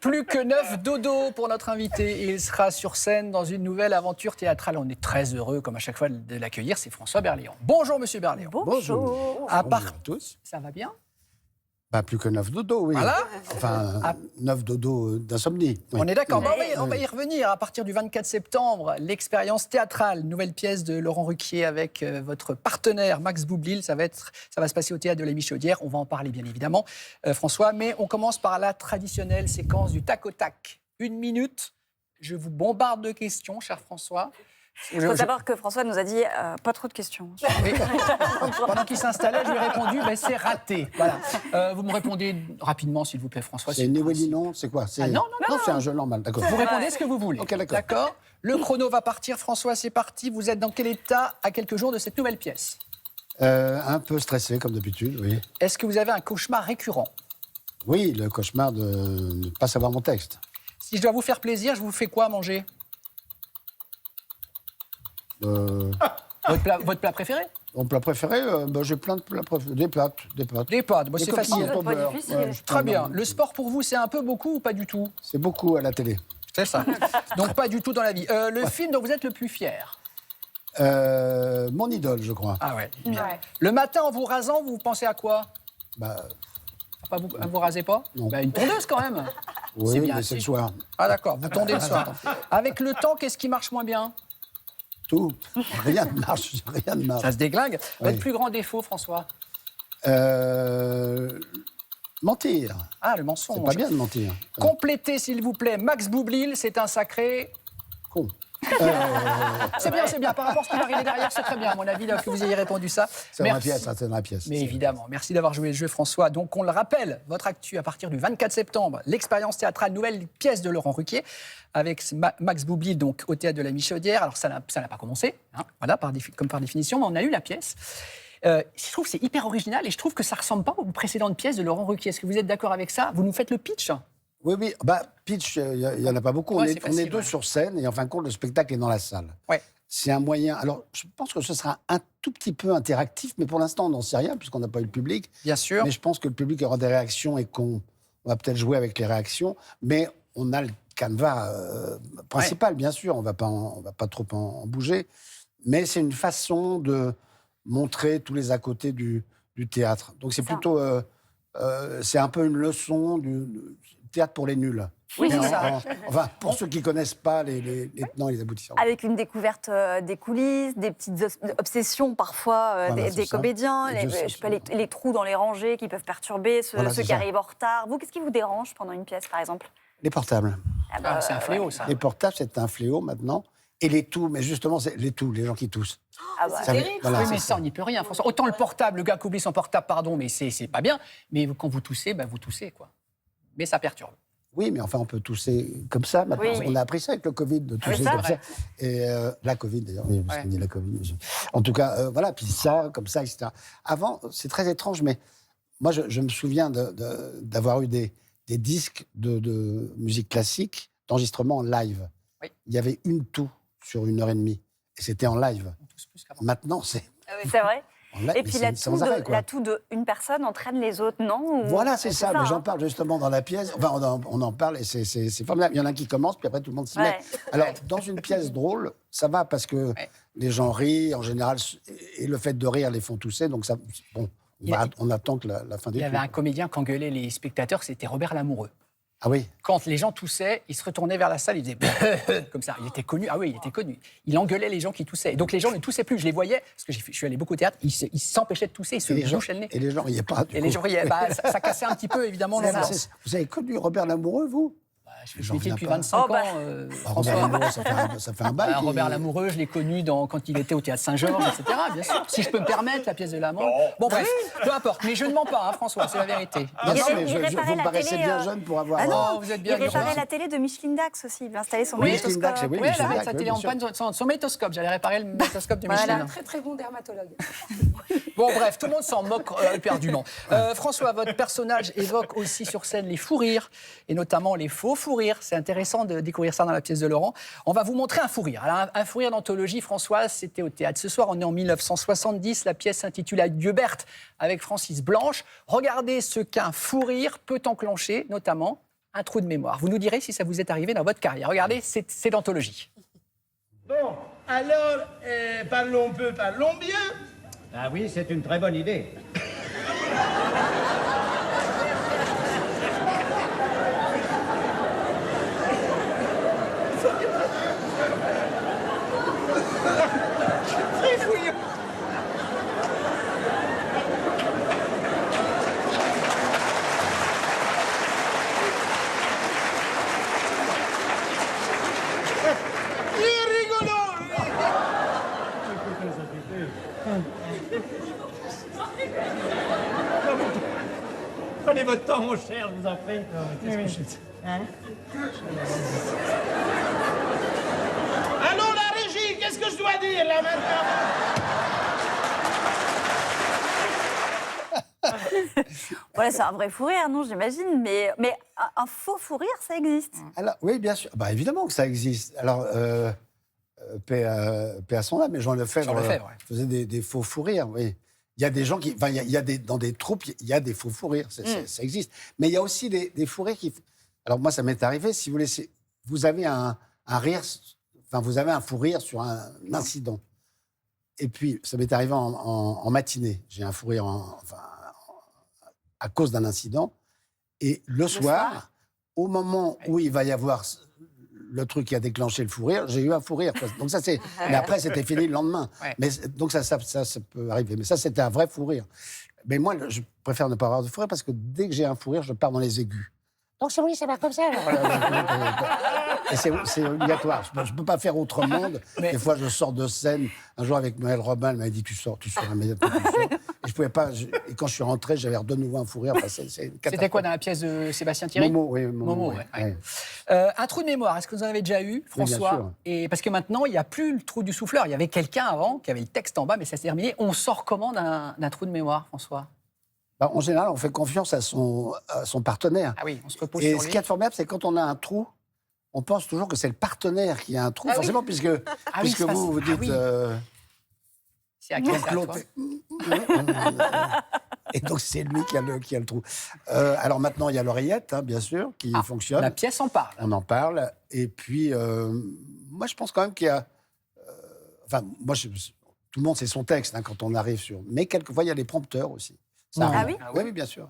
Plus que 9 dodo pour notre invité. Il sera sur scène dans une nouvelle aventure théâtrale. On est très heureux, comme à chaque fois, de l'accueillir. C'est François Berléand. Bonjour, monsieur Berléand. Bonjour. Bonjour à tous. Ça va bien? Plus que 9 dodos, oui. Voilà. Enfin, 9 dodos d'insomnie. Oui. On est d'accord. On va y revenir. À partir du 24 septembre, l'expérience théâtrale, nouvelle pièce de Laurent Ruquier avec votre partenaire Max Boublil. Ça va se passer au théâtre de la Michaudière. On va en parler, bien évidemment, François. Mais on commence par la traditionnelle séquence du tac au tac. 1 minute. Je vous bombarde de questions, cher François. Il faut savoir que François nous a dit pas trop de questions. Oui. Pendant qu'il s'installait, je lui ai répondu c'est raté. Voilà. Vous me répondez rapidement, s'il vous plaît, François. C'est ni oui ni non, c'est quoi? Non, c'est un jeu normal, d'accord. Vous répondez ce que vous voulez. Ok, d'accord. Le chrono va partir. François, c'est parti. Vous êtes dans quel état à quelques jours de cette nouvelle pièce? Un peu stressé, comme d'habitude, oui. Est-ce que vous avez un cauchemar récurrent? Oui, le cauchemar de ne pas savoir mon texte. Si je dois vous faire plaisir, je vous fais quoi à manger? Votre plat préféré? Mon plat préféré, j'ai plein de plats préférés. Des pâtes. Des pâtes, c'est facile. Pas difficile. Très bien. Le sport pour vous, c'est un peu beaucoup ou pas du tout? C'est beaucoup à la télé. C'est ça. Donc pas du tout dans la vie. Le film dont vous êtes le plus fier? Mon idole, je crois. Ah ouais. Bien. Le matin, en vous rasant, vous pensez à quoi? Vous rasez pas? Non. Une tondeuse quand même. Oui, C'est bien, mais c'est le soir. Ah d'accord, vous tondez le soir. Avec le temps, qu'est-ce qui marche moins bien? Tout. Rien ne marche, rien ne marche. Ça se déglingue. Oui. Votre plus grand défaut, François? Mentir. Ah, le mensonge. C'est pas bien de mentir. Complétez, s'il vous plaît, Max Boublil, c'est un sacré... Con. C'est bien. Par rapport à ce qui va arriver derrière, c'est très bien, à mon avis, là, que vous ayez répondu ça. C'est dans la pièce, c'est dans la pièce. Mais évidemment, merci d'avoir joué le jeu, François. Donc, on le rappelle, votre actu à partir du 24 septembre, l'expérience théâtrale, nouvelle pièce de Laurent Ruquier, avec Max Boublil, donc au théâtre de la Michaudière. Alors, ça n'a pas commencé, hein, voilà, comme par définition, mais on a eu la pièce. Je trouve que c'est hyper original et je trouve que ça ne ressemble pas aux précédentes pièces de Laurent Ruquier. Est-ce que vous êtes d'accord avec ça? Vous nous faites le pitch? Oui. Pitch, il n'y en a pas beaucoup. Ouais, on est deux sur scène et en fin de compte, le spectacle est dans la salle. Ouais. C'est un moyen. Alors, je pense que ce sera un tout petit peu interactif, mais pour l'instant, on n'en sait rien puisqu'on n'a pas eu le public. Bien sûr. Mais je pense que le public aura des réactions et qu'on va peut-être jouer avec les réactions. Mais on a le canevas principal, bien sûr. On va pas trop en bouger. Mais c'est une façon de montrer tous les à côté du théâtre. Donc, c'est plutôt. C'est un peu une leçon du théâtre pour les nuls. Oui, c'est ça. Enfin, pour ceux qui ne connaissent pas les tenants et les aboutissants. Avec une découverte des coulisses, des petites obsessions parfois des comédiens, les trous dans les rangées qui peuvent perturber ceux qui arrivent en retard. Vous, qu'est-ce qui vous dérange pendant une pièce, par exemple? Les portables. C'est un fléau, ça. Les portables, c'est un fléau maintenant. Et les toux, mais justement, c'est les les gens qui toussent. C'est terrible. Oui, mais ça, on n'y peut rien, François. Autant le portable, le gars qui oublie son portable, pardon, mais c'est pas bien. Mais quand vous toussez, vous toussez, quoi. Mais ça perturbe. Oui, mais enfin, on peut tousser comme ça. Maintenant, on a appris ça avec le Covid, de tousser comme ça. Et la Covid, d'ailleurs. Oui, parce qu'on dit la Covid. En tout cas, voilà. Puis ça, comme ça, etc. Avant, c'est très étrange, mais moi, je me souviens d'avoir eu des disques de musique classique, d'enregistrement en live. Oui. Il y avait une toux sur 1h30. Et c'était en live. On tousse plus qu'avant. Maintenant, c'est... C'est vrai. Et puis la toux d'une personne entraîne les autres, non? Voilà, c'est ça. Mais j'en parle justement dans la pièce. Enfin, on en parle et c'est formidable. Il y en a un qui commence, puis après tout le monde s'y met. Alors, dans une pièce drôle, ça va parce que les gens rient en général, et le fait de rire les font tousser. Donc, ça, bon, on attend que la fin des Il y avait un comédien qui engueulait les spectateurs, c'était Robert Lamoureux. Ah oui. Quand les gens toussaient, il se retournait vers la salle, il faisait comme ça. Il était connu. Ah oui, il était connu. Il engueulait les gens qui toussaient. Donc les gens ne toussaient plus. Je les voyais, parce que je suis allé beaucoup au théâtre, ils s'empêchaient de tousser, ils se bouchaient le nez. Et les gens riaient pas. Et les gens riaient. Ça cassait un petit peu, évidemment, l'ambiance. Vous avez connu Robert Lamoureux, vous? Je fais ce métier depuis 25 ans. Robert Lamoureux, ça fait un bail. Robert Lamoureux, je l'ai connu quand il était au Théâtre Saint-Georges, etc. Bien sûr. Si je peux me permettre, la pièce de l'amant. Bon, bref, peu importe. Mais je ne mens pas, hein, François, c'est la vérité. Non, mais vous me paraissez bien jeune pour avoir... Ah non, vous êtes bien. Il réparait la télé de Micheline Dax aussi. Il installait son Micheline magnétoscope. Dax, oui, Oui, elle Micheline avait Dax, sa télé en panne, son magnétoscope. J'allais réparer le magnétoscope de Micheline. Très très bon dermatologue. Bon, bref, tout le monde s'en moque éperdument. François, votre personnage évoque aussi sur scène les fous rires, et notamment les faux fous rires. C'est intéressant de découvrir ça dans la pièce de Laurent. On va vous montrer un fou rire. Alors, un fou rire d'anthologie, Françoise, c'était au théâtre. Ce soir, on est en 1970. La pièce s'intitule Adieu Berthe avec Francis Blanche. Regardez ce qu'un fou rire peut enclencher, notamment un trou de mémoire. Vous nous direz si ça vous est arrivé dans votre carrière. Regardez, c'est d'anthologie. Bon, alors, parlons peu, parlons bien. Ah oui, c'est une très bonne idée. Il est rigolo. Prenez votre temps, mon cher, je vous en prie. Alors, la régie, qu'est-ce que je dois dire, là, maintenant? Voilà, c'est un vrai fou rire, non, j'imagine. Mais un faux fou rire, ça existe. Alors, oui, bien sûr. Bah, évidemment que ça existe. Alors, paix à son âme, mais Jean Lefebvre, faisait des faux fous rires, oui. Il y a des gens qui... Enfin, dans des troupes, il y a des faux fous rires, ça existe. Mais il y a aussi des fous rires qui... Alors, moi, ça m'est arrivé, si vous voulez, vous avez un rire... Enfin, vous avez un fou rire sur un incident. Et puis, ça m'est arrivé en matinée. J'ai un fou rire à cause d'un incident. Et le soir, au moment où il va y avoir le truc qui a déclenché le fou rire, j'ai eu un fou rire. Donc ça, c'est... Mais après, c'était fini le lendemain. Ouais. Mais, donc ça peut arriver. Mais ça, c'était un vrai fou rire. Mais moi, je préfère ne pas avoir de fou rire parce que dès que j'ai un fou rire, je pars dans les aigus. Donc oui, ça va comme ça. Et c'est obligatoire. Je ne peux pas faire autrement. Des fois, je sors de scène. Un jour, avec Noël Robin, elle m'a dit, tu sors immédiatement. Tu sors. Et je pouvais pas. Et quand je suis rentré, j'avais de nouveau un fou rire. Enfin, C'était quoi dans la pièce de Sébastien Thierry? Momo, oui. Momo, ouais. ouais. Un trou de mémoire, est-ce que vous en avez déjà eu, François? Oui, bien sûr. Et parce que maintenant, il n'y a plus le trou du souffleur. Il y avait quelqu'un avant qui avait le texte en bas, mais ça s'est terminé. On sort comment d'un trou de mémoire, François? En général, on fait confiance à son partenaire. Ah oui, on se repose Et sur ce lui. qui est formidable, c'est quand on a un trou, on pense toujours que c'est le partenaire qui a un trou, forcément, puisque vous dites... C'est à qui ça, l'autre toi Et donc, c'est lui qui a le trou. Alors maintenant, il y a l'oreillette, bien sûr, qui fonctionne. La pièce en parle. On en parle. Et puis, moi, je pense quand même qu'il y a... tout le monde sait son texte quand on arrive sur... Mais quelquefois, il y a les prompteurs aussi. Ça arrive. Ah oui Oui, bien sûr.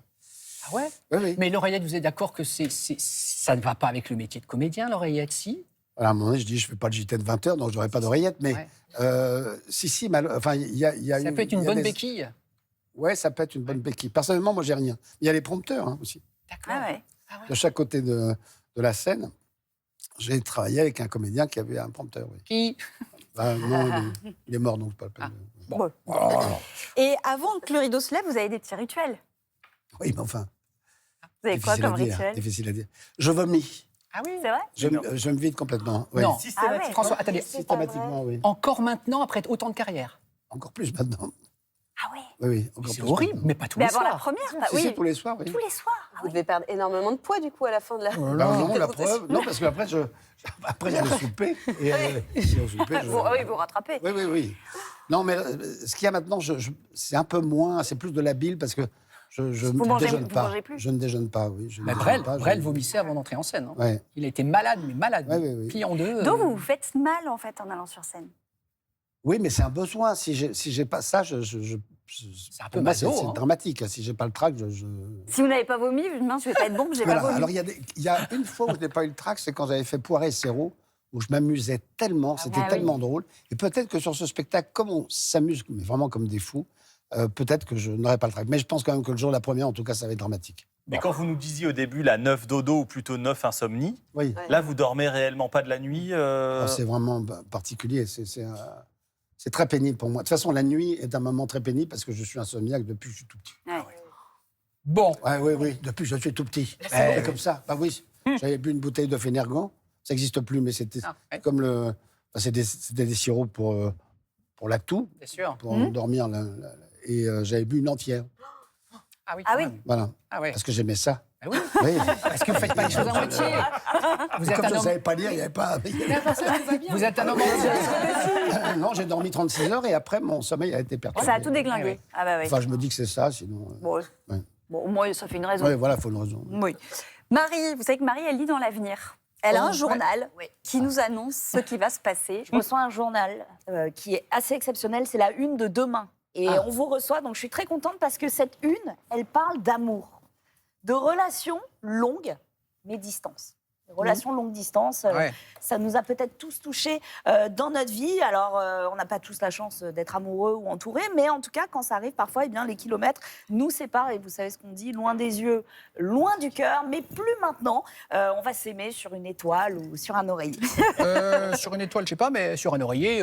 Ah ouais? Oui. Mais l'oreillette, vous êtes d'accord que ça ne va pas avec le métier de comédien, l'oreillette, si? Alors, à un moment donné, je dis, je ne fais pas le JT de 20h, donc je n'aurai pas d'oreillette. Mais il y a ça peut être une bonne béquille. Oui, ça peut être une bonne béquille. Personnellement, moi, j'ai rien. Il y a les prompteurs aussi. D'accord. Ah ouais. De chaque côté de la scène, j'ai travaillé avec un comédien qui avait un prompteur. Oui. Qui? Non, il est mort, donc pas le peine. Bon. Et avant que le rideau se lève, vous avez des petits rituels. Oui, mais enfin. Vous avez quoi comme rituel? Difficile à dire. Je vomis. Ah oui? C'est vrai? Je me vide complètement. Oui. Non. Ah ouais. François, attendez. Systématiquement, oui. Encore maintenant, après autant de carrière? Encore plus maintenant. Ah ouais. Oui, encore C'est plus horrible, maintenant. mais pas tous Mais les avant la soirs. première, Si, tous les soirs, oui. Tous les soirs. Ah Vous oui. devez perdre énormément de poids, du coup, à la fin de la... Non, la preuve. Non, parce qu'après, je vais souper. Et au souper, Vous rattrapez. Oui. Non, mais ce qu'il y a maintenant, c'est un peu moins, c'est plus de la bile parce que je ne déjeune pas. Mangez plus. Je ne déjeune pas, oui. Mais Brel vomissait avant d'entrer en scène. Ouais. Il a été malade, mais malade. Oui. Plié en deux. Donc vous vous faites mal, en fait, en allant sur scène. Oui, mais c'est un besoin. Si j'ai pas ça, c'est un peu maso, C'est hein. dramatique. Si j'ai pas le trac, Si vous n'avez pas vomi, je vais pas être bon que j'ai pas vomi. Alors il y a une fois où je n'ai pas eu le trac, c'est quand j'avais fait Poiret et Serrault, où je m'amusais tellement, c'était tellement drôle. Et peut-être que sur ce spectacle, comme on s'amuse, mais vraiment comme des fous, peut-être que je n'aurais pas le trac. Mais je pense quand même que le jour de la première, en tout cas, ça va être dramatique. Mais quand vous nous disiez au début la 9 dodo ou plutôt 9 insomnie, Oui. là vous dormez réellement pas de la nuit C'est vraiment particulier. C'est très pénible pour moi. De toute façon, la nuit est un moment très pénible parce que je suis insomniaque depuis que je suis tout petit. Ouais. Bon. Oui, depuis que je suis tout petit. C'est comme ça. Bah oui, j'avais bu une bouteille de Fénergan. Ça n'existe plus, mais c'était comme le... C'était des sirops pour la toux, Bien sûr. pour dormir. Et j'avais bu une entière. Ah oui. Ah oui. Voilà. Ah ouais. Parce que j'aimais ça. Ah oui. Oui. Parce que vous ne faites pas les choses à moitié. Vous êtes Comme un je ne homme. savais pas lire, il n'y avait pas... Vous êtes un homme entier. Non, j'ai dormi 36 heures et après, mon sommeil a été perturbé. Ça a tout déglingué. Ouais. Ah bah oui. Enfin, je me dis que c'est ça, sinon... Bon, au moins, ça fait une raison. Oui, voilà, il faut une raison. Oui. Marie, vous savez que Marie, elle lit dans l'avenir. Elle a un journal qui nous annonce ce qui va se passer. Je reçois un journal qui est assez exceptionnel. C'est la une de demain. Et on vous reçoit, donc je suis très contente parce que cette une, elle parle d'amour, de relations longues, mais distances. Relations longue distance, ça nous a peut-être tous touchés dans notre vie. Alors, on n'a pas tous la chance d'être amoureux ou entourés, mais en tout cas, quand ça arrive, parfois, eh bien, les kilomètres nous séparent. Et vous savez ce qu'on dit, loin des yeux, loin du cœur, mais plus maintenant. On va s'aimer sur une étoile ou sur un oreiller. Sur une étoile, je sais pas, mais sur un oreiller...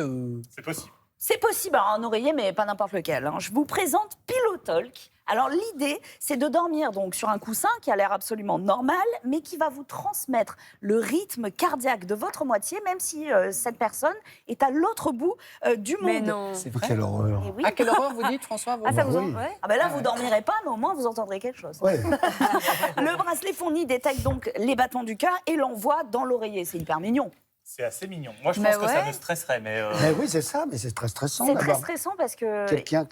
C'est possible. C'est possible, alors, un oreiller, mais pas n'importe lequel. Hein. Je vous présente Pillow Talk. Alors l'idée, c'est de dormir donc sur un coussin qui a l'air absolument normal, mais qui va vous transmettre le rythme cardiaque de votre moitié, même si cette personne est à l'autre bout du monde. Mais non. C'est vrai. Quelle horreur. Et oui. À quelle horreur vous dites, François vous... Ça vous en... Oui. Ah ben là, vous dormirez pas, mais au moins vous entendrez quelque chose. Ouais. Le bracelet fourni détecte donc les battements du cœur et l'envoie dans l'oreiller. C'est hyper mignon. C'est assez mignon. Moi, je pense que ça me stresserait, mais... Mais oui, c'est ça, mais c'est très stressant C'est très d'avoir stressant parce que... quelqu'un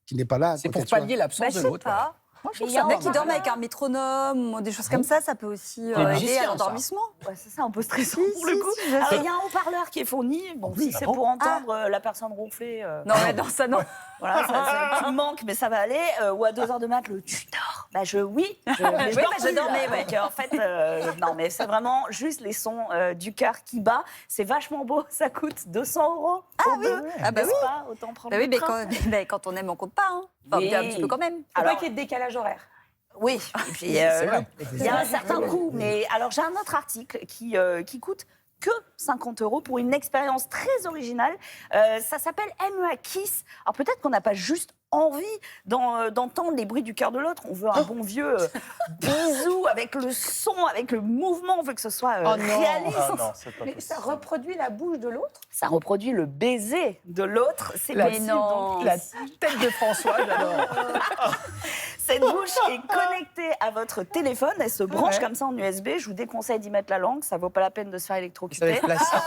qui n'est pas là. à C'est côté pour de soi. pallier l'absence je de sais l'autre. pas. Moi, je Il trouve y en ça a qui normal. dorment avec un métronome ou des choses comme ça peut aussi aider musiciens, à ça. l'endormissement. Ouais, c'est ça, un peu stressant Si, pour le si, coup. si, je Alors, sais. il y a un haut-parleur qui est fourni. Bon, si c'est pour entendre la personne ronfler... Non, mais non, ça non. Voilà, tu me manques, mais ça va aller. Ou à 2h de mat, tu dors. Bah, oui, mais je dormais. Donc, en fait, non, mais c'est vraiment juste les sons du cœur qui bat. C'est vachement beau, ça coûte 200 €. Ah oui, ah bah n'est-ce oui. pas Autant prendre Bah oui, le mais train. quand on aime, on compte pas. Hein. Enfin, Oui. un petit peu quand même. Alors, Pas qu'il y ait de décalage horaire. oui, et puis C'est vrai. il y a un certain coût. Mais alors, j'ai un autre article qui coûte que 50 € pour une expérience très originale. Ça s'appelle MUA Kiss. Alors peut-être qu'on n'a pas juste envie d'entendre les bruits du cœur de l'autre. On veut un bon vieux bisou avec le son, avec le mouvement. On veut que ce soit réaliste. Ah non, c'est pas Mais possible. ça reproduit la bouche de l'autre. Ça reproduit le baiser de l'autre. C'est La- possible. non. Donc, La ici, tête de François, j'adore. cette bouche est connectée à votre téléphone. Elle se branche comme ça en USB. Je vous déconseille d'y mettre la langue. Ça vaut pas la peine de se faire Ça va électrocuter. être plastique.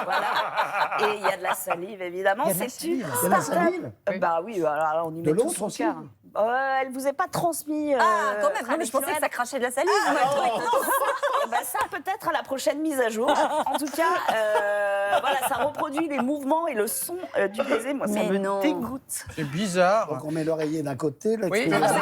Voilà. Et il y a de la salive, évidemment. Il y a de la C'est une salive. Il y a de la start-up. salive Bah oui, alors on y met De tout l'autre son aussi cœur. Elle vous est pas transmis. Ah, quand même. Non, mais je pensais que ça crachait de la salive. Bah, ça peut-être à la prochaine mise à jour. En tout cas, voilà, ça reproduit les mouvements et le son du baiser. Moi, ça Mais me non. dégoûte. C'est bizarre. Donc on met l'oreiller d'un côté, l'autre Oui, de c'est l'autre.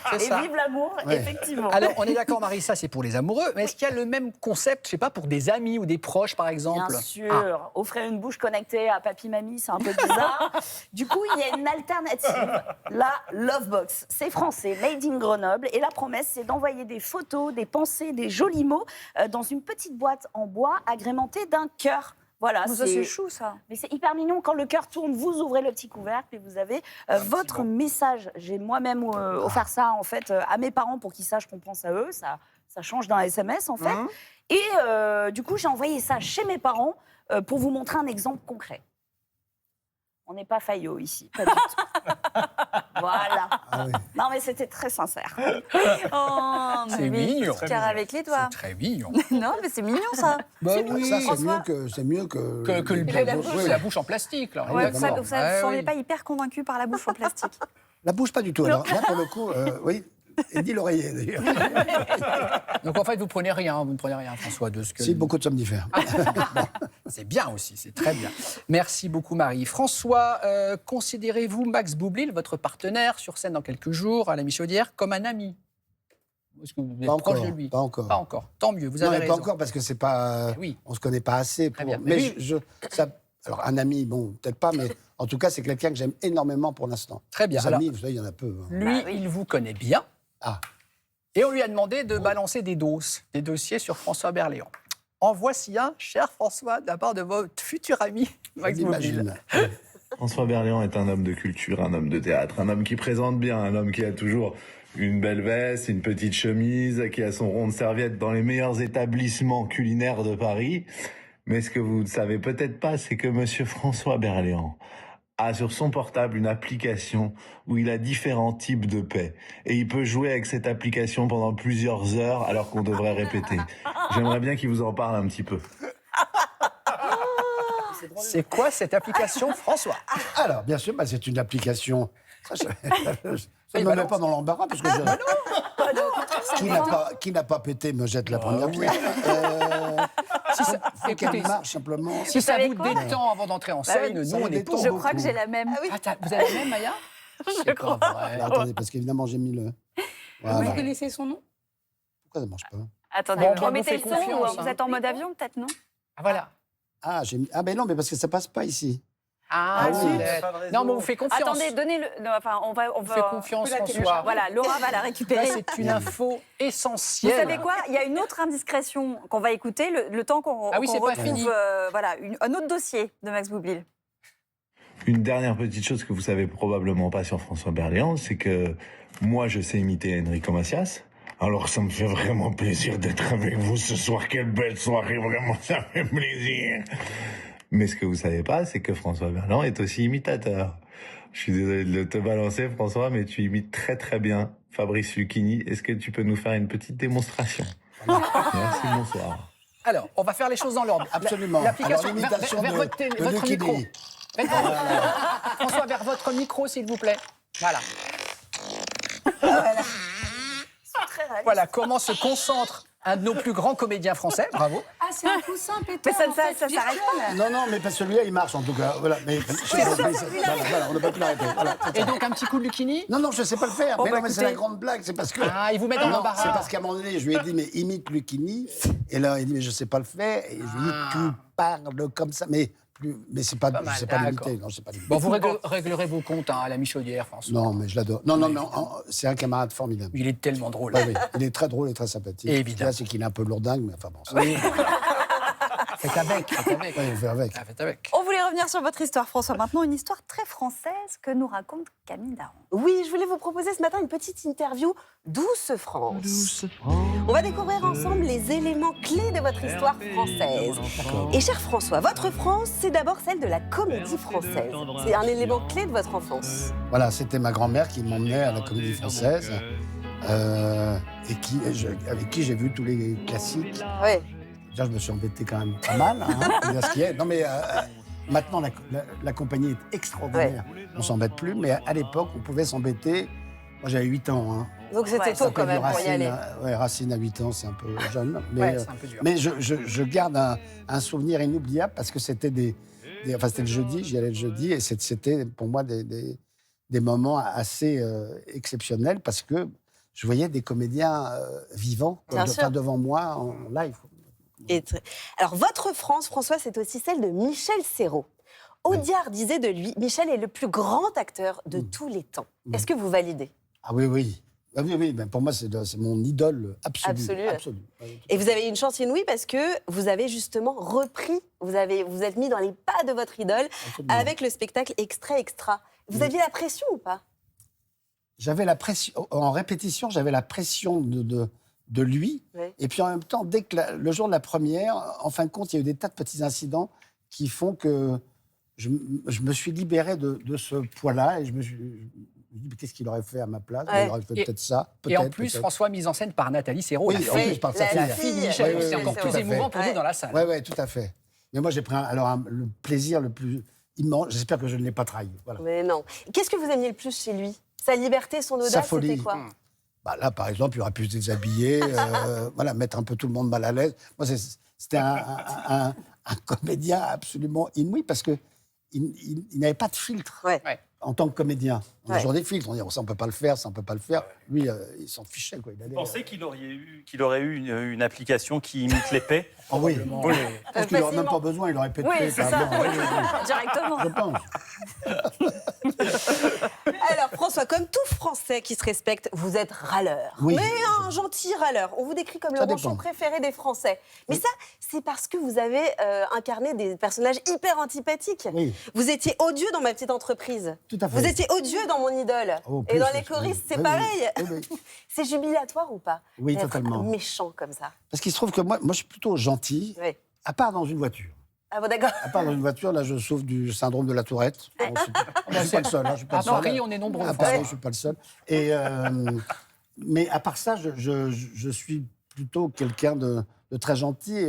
C'est Et ça. vive l'amour, Ouais. effectivement. Alors, on est d'accord, Marie, ça c'est pour les amoureux, mais est-ce qu'il y a le même concept, je sais pas, pour des amis ou des proches, par exemple? Bien sûr. Offrir une bouche connectée à papy-mamie, c'est un peu bizarre. Du coup, il y a une alternative. La Lovebox. C'est français, made in Grenoble. Et la promesse, c'est d'envoyer des photos, des pensées, des jolis mots dans une petite boîte en bois agrémentée d'un cœur. Voilà, Ça, c'est chou, ça. Mais c'est hyper mignon. Quand le cœur tourne, vous ouvrez le petit couvercle et vous avez votre message. J'ai moi-même offert ça en fait à mes parents pour qu'ils sachent qu'on pense à eux. Ça change d'un SMS en fait. Et du coup, j'ai envoyé ça chez mes parents pour vous montrer un exemple concret. On n'est pas faillot ici, pas du tout. Voilà. Ah oui. Non, mais c'était très sincère. Oh, C'est mignon. Car avec les doigts. C'est très mignon. Non, mais c'est mignon, ça. Bah Ça, c'est mieux que le oui. la bouche en plastique. Là, on est Ouais, d'accord. vous ne Ouais, semblez oui. pas hyper convaincu par la bouche en plastique. La bouche, pas du tout. Alors là, pour le coup, oui. Et dit l'oreiller, d'ailleurs. Donc en fait, vous prenez rien, François, de ce que... Si, beaucoup de somnifères. C'est bien aussi, c'est très bien. Merci beaucoup, Marie. François, considérez-vous Max Boublil, votre partenaire sur scène dans quelques jours à la Michaudière, comme un ami? Est-ce que vous êtes Pas proche encore, de lui? pas encore. Pas encore. Tant mieux, vous Non, avez mais raison. pas encore parce que c'est pas. Oui. On se connaît pas assez. Très Pour, bien. mais Mais alors un ami, bon, peut-être pas, mais en tout cas, c'est quelqu'un que j'aime énormément pour l'instant. Très bien. Les Alors, amis, vous savez, il y en a peu. hein. lui, il vous connaît bien. Ah. Et on lui a demandé de balancer des dossiers sur François Berléand. En voici un, cher François, de la part de votre futur ami, Max Boublil. J'imagine. François Berléand est un homme de culture, un homme de théâtre, un homme qui présente bien, un homme qui a toujours une belle veste, une petite chemise, qui a son rond de serviette dans les meilleurs établissements culinaires de Paris. Mais ce que vous ne savez peut-être pas, c'est que monsieur François Berléand a sur son portable une application où il a différents types de paix. Et il peut jouer avec cette application pendant plusieurs heures alors qu'on devrait répéter. J'aimerais bien qu'il vous en parle un petit peu. C'est quoi cette application, François? Alors, bien sûr, bah, c'est une application. Ça ne me met pas dans l'embarras parce que je. Pas Qui n'a pas pété me jette la première pierre. Si ça, Faut qu'elle écoutez, marche simplement. si ça savez vous quoi détend avant d'entrer en scène, oui, ça nous, me on est détend pour. Je crois que j'ai la même. Vous avez la même, Maya Je crois. Alors, attendez, parce qu'évidemment, j'ai mis le... Voilà. Vous connaissez son nom? Pourquoi ça ne marche pas? Attendez, Bon, on remettez vous le fait son. confiance, Vous êtes en mode avion, peut-être, non? Ah, voilà. Ben non, mais parce que ça passe pas ici. Ah, oui. peut-être. Non, mais on vous fait confiance. Attendez, donnez-le. Non, enfin, on va. On vous fait confiance, François. Voilà, Laura va la Là, récupérer. c'est une info Vous essentielle. savez quoi? Il y a une autre indiscrétion qu'on va écouter le temps qu'on Ah oui, c'est qu'on pas retrouve fini. voilà, un autre dossier de Max Boublil. Une dernière petite chose que vous savez probablement pas sur François Berléand, c'est que moi, je sais imiter Enrico Macias. Alors, ça me fait vraiment plaisir d'être avec vous ce soir. Quelle belle soirée, vraiment, ça fait plaisir. Mais ce que vous savez pas, c'est que François Berléand est aussi imitateur. Je suis désolé de te balancer, François, mais tu imites très très bien Fabrice Lucchini. Est-ce que tu peux nous faire une petite démonstration? Merci, bonsoir. Alors, on va faire les choses dans l'ordre. Absolument. L'application Alors, l'imitation vers de votre micro. Lucchini. François, vers votre micro, s'il vous plaît. Voilà. Voilà comment se concentre un de nos plus grands comédiens français. Bravo. Ah, c'est un coussin pétard. Mais ça en fait, s'arrête pas. Non, mais parce que celui-là, il marche en tout cas. Voilà, mais, voilà, on n'a pas pu l'arrêter. Voilà, c'est Et ça. donc, un petit coup de Lucchini. Non, je ne sais pas le faire. Bon, mais bah, non, mais c'est écoutez. la grande blague. C'est parce que. Ah, il vous met dans Non, l'embarras. c'est parce qu'à un moment donné, je lui ai dit, mais imite Lucchini. Et là, il dit, mais je ne sais pas le faire. Et je lui ai dit, tu parles comme ça. Mais c'est pas, mal, je sais pas d'accord. l'imiter. Non, je sais pas l'imiter. Bon, vous réglerez vos comptes à la Michaudière, François. Non, mais je l'adore. Non, c'est un camarade formidable. Il est tellement drôle. Oui, il est très drôle et très sympathique. Évidemment. Là, c'est qu'il est un peu lourdingue, mais enfin bon. Oui. Faites avec, faites avec. Ouais, on fait avec. Ah, faites avec. On voulait revenir sur votre histoire, François. Maintenant, une histoire très française que nous raconte Camille Daron. Oui, je voulais vous proposer ce matin une petite interview Douce France. On va découvrir ensemble les éléments clés de votre histoire française. Et cher François, votre France, c'est d'abord celle de la comédie française. C'est un élément clé de votre enfance. Voilà, c'était ma grand-mère qui m'emmenait à la Comédie Française avec qui j'ai vu tous les classiques. Ouais. Déjà, je me suis embêté quand même pas mal, faut dire ce qu'il y a. Non, mais maintenant, la compagnie est extraordinaire. On ne s'embête plus, mais à l'époque, on pouvait s'embêter. Moi, j'avais 8 ans. Donc c'était tôt quand même pour y aller. Racine à 8 ans, c'est un peu jeune. Mais, Ouais, c'est un peu dur. mais je garde un souvenir inoubliable parce que c'était c'était le jeudi, j'y allais le jeudi, et c'était pour moi des moments assez exceptionnels parce que je voyais des comédiens vivants Bien sûr. devant moi en live. Alors, votre France, François, c'est aussi celle de Michel Serrault. Audiard disait de lui, Michel est le plus grand acteur de tous les temps. Est-ce que vous validez? Ah oui. Ah oui, ben pour moi, c'est mon idole absolue. Absolue. Et vous avez une chance inouïe parce que vous avez justement repris, vous êtes mis dans les pas de votre idole avec le spectacle Extra. Vous aviez la pression ou pas? J'avais la pression, en répétition, j'avais la pression de lui. Ouais. Et puis en même temps, dès que le jour de la première, en fin de compte, il y a eu des tas de petits incidents qui font que je me suis libéré de ce poids-là et je me dis, mais qu'est-ce qu'il aurait fait à ma place? Ouais. Il aurait fait peut-être ça. Et en plus, François, mise en scène par Nathalie Serrault. Oui, la en fille. plus, par sa la fille. fille. Michel, Oui, c'est encore tout plus à fait. émouvant pour nous dans la salle. Oui, tout à fait. Mais moi, j'ai pris le plaisir le plus immense. J'espère que je ne l'ai pas trahi. Voilà. Mais non. Qu'est-ce que vous aimiez le plus chez lui? Sa liberté, son audace, Sa folie. c'était quoi? Bah là, par exemple, il aurait pu se déshabiller, voilà, mettre un peu tout le monde mal à l'aise. Moi, c'était un comédien absolument inouï parce que il n'avait pas de filtre Ouais. en tant que comédien. On a Ouais. toujours des filtres. On dit, ça, on ne peut pas le faire, ça, on ne peut pas le faire. Lui, il s'en fichait, quoi. Il allait, Vous pensez qu'il aurait eu une application qui imite l'épée? Ah oui. Oui. Je pense qu'il n'aurait même pas besoin, il aurait pété. Oui, c'est ça. Directement. Je pense. Alors, François, comme tout Français qui se respecte, vous êtes râleur. Oui. Mais un gentil râleur. On vous décrit comme Ça le ronchon dépend. préféré des Français. Mais ça, c'est parce que vous avez incarné des personnages hyper antipathiques. Oui. Vous étiez odieux dans Ma Petite Entreprise. Tout à fait. Vous étiez odieux dans Mon Idole. Oh, Et plus, dans oui, Les choristes, c'est oui, pareil. oui. C'est jubilatoire ou pas? Oui, d'être totalement. méchant comme ça. Parce qu'il se trouve que moi, je suis plutôt gentil, Oui. à part dans une voiture. Ah bon, d'accord. À part dans une voiture, là, je souffre du syndrome de la Tourette. Bon, je ne suis pas le seul. Je suis pas le À seul. Paris, on est nombreux. À Paris, je ne suis pas le seul. Et, mais à part ça, je suis plutôt quelqu'un de très gentil.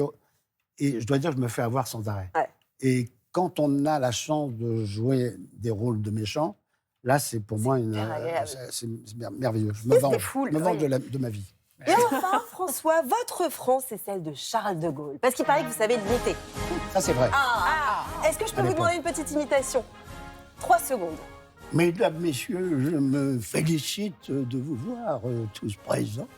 Et je dois dire que je me fais avoir sans arrêt. Ouais. Et quand on a la chance de jouer des rôles de méchants, Là, c'est pour moi c'est merveilleux. Je me venge de ma vie. Et enfin, François, votre France, c'est celle de Charles de Gaulle. Parce qu'il paraît que vous savez l'imiter. Ça, c'est vrai. Est-ce que je peux vous demander une petite imitation 3 secondes. Mesdames, messieurs, je me félicite de vous voir tous présents.